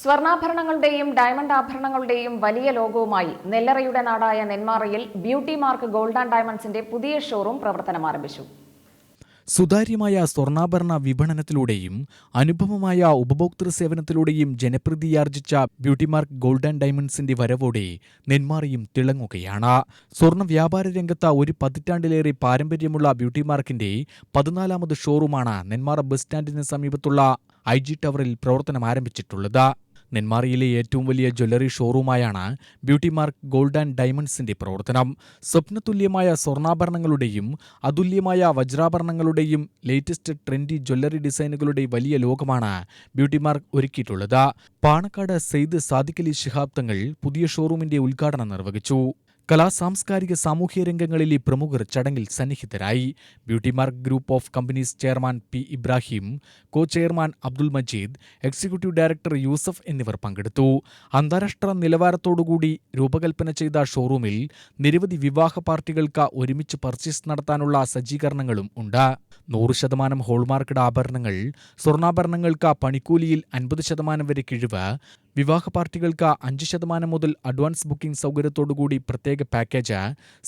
സ്വർണ്ണാഭരണങ്ങളുടെയും diamond ആഭരണങ്ങളുടെയും വലിയ ലോഗോവുമായി നെല്ലറയുടെ നാടായ നെന്മാറയിൽ beauty mark gold and ഡയമണ്ട്സിന്റെ പുതിയ ഷോറൂം പ്രവർത്തനം ആരംഭിച്ചു. സുതാര്യമായ സ്വർണ്ണാഭരണ വിപണനത്തിലൂടെയും അനുപമമായ ഉപഭോക്തൃ സേവനത്തിലൂടെയും ജനപ്രീതിയാർജിച്ച ബ്യൂട്ടിമാർക്ക് ഗോൾഡ് ആൻഡ് ഡയമണ്ട്സിന്റെ വരവോടെ നെന്മാറയും തിളങ്ങുകയാണ്. സ്വർണ്ണ വ്യാപാര രംഗത്ത് ഒരു പതിറ്റാണ്ടിലേറെ പാരമ്പര്യമുള്ള ബ്യൂട്ടിമാർക്കിന്റെ 14ാമത് ഷോറൂമാണ് നെന്മാറ ബസ് സ്റ്റാൻഡിന് സമീപത്തുള്ള IG ടവറിൽ പ്രവർത്തനം ആരംഭിച്ചിട്ടുള്ളത്. നെന്മാറയിലെ ഏറ്റവും വലിയ ജ്വല്ലറി ഷോറൂമായാണ് ബ്യൂട്ടിമാർക്ക് ഗോൾഡ് ആൻഡ് ഡയമണ്ട്സിന്റെ പ്രവർത്തനം. സ്വപ്നതുല്യമായ സ്വർണ്ണാഭരണങ്ങളുടെയും അതുല്യമായ വജ്രാഭരണങ്ങളുടെയും ലേറ്റസ്റ്റ് ട്രെൻഡി ജ്വല്ലറി ഡിസൈനുകളുടെ വലിയ ലോകമാണ് ബ്യൂട്ടിമാർക്ക് ഒരുക്കിയിട്ടുള്ളത്. പാണക്കാട് സെയ്ദ് സാദിഖലി ശിഹാബ് തങ്ങൾ പുതിയ ഷോറൂമിന്റെ ഉദ്ഘാടനം നിർവഹിച്ചു. സാംസ്കാരിക സാമൂഹ്യ രംഗങ്ങളിലെ പ്രമുഖർ ചടങ്ങിൽ സന്നിഹിതരായി. Beautymark group of companies chairman P. Ibrahim, co chairman Abdul Majeed, executive director Yusuf എന്നിവർ പങ്കെടുത്തു. അന്താരാഷ്ട്ര നിലവാരത്തോടുകൂടി രൂപകൽപ്പന ചെയ്ത ഷോറൂമിൽ നിരവധി വിവാഹ പാർട്ടികൾക്ക് ഒരുമിച്ച് പർച്ചേസ് നടത്താനുള്ള സജ്ജീകരണങ്ങളും ഉണ്ട്. 100% ഹോൾമാർക്കഡ് ആഭരണങ്ങൾ, സ്വർണ്ണാഭരണങ്ങൾക്ക് പണിക്കൂലിയിൽ 50% വരെ കിഴിവ്, വിവാഹ പാർട്ടികൾക്ക് 5% മുതൽ അഡ്വാൻസ് ബുക്കിംഗ് സൗകര്യത്തോടുകൂടി പ്രത്യേക പാക്കേജ്,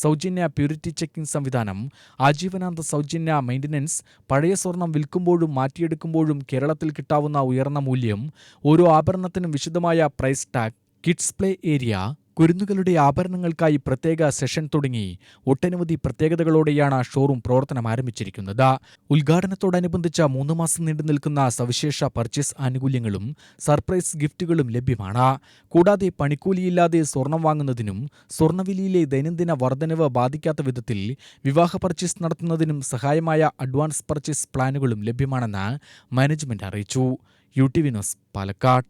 സൗജന്യ പ്യൂരിറ്റി ചെക്കിംഗ് സംവിധാനം, ആജീവനാന്ത സൗജന്യ മെയിൻ്റനൻസ്, പഴയ സ്വർണം വിൽക്കുമ്പോഴും മാറ്റിയെടുക്കുമ്പോഴും കേരളത്തിൽ കിട്ടാവുന്ന ഉയർന്ന മൂല്യം, ഓരോ ആഭരണത്തിനും വിശദമായ price tag, kids play area, കുരുന്നുകളുടെ ആഭരണങ്ങൾക്കായി പ്രത്യേക സെഷൻ തുടങ്ങി ഒട്ടനവധി പ്രത്യേകതകളോടെയാണ് ഷോറൂം പ്രവർത്തനം ആരംഭിച്ചിരിക്കുന്നത്. ഉദ്ഘാടനത്തോടനുബന്ധിച്ച് 3 മാസം നീണ്ടുനിൽക്കുന്ന സവിശേഷ പർച്ചേസ് ആനുകൂല്യങ്ങളും സർപ്രൈസ് ഗിഫ്റ്റുകളും ലഭ്യമാണ്. കൂടാതെ പണിക്കൂലിയില്ലാതെ സ്വർണം വാങ്ങുന്നതിനും സ്വർണ്ണവിലയിലെ ദൈനംദിന വർധനവ് ബാധിക്കാത്ത വിധത്തിൽ വിവാഹ പർച്ചേസ് നടത്തുന്നതിനും സഹായമായ അഡ്വാൻസ് പർച്ചേസ് പ്ലാനുകളും ലഭ്യമാണെന്ന് മാനേജ്മെന്റ് അറിയിച്ചു. UTV news, Palakkad.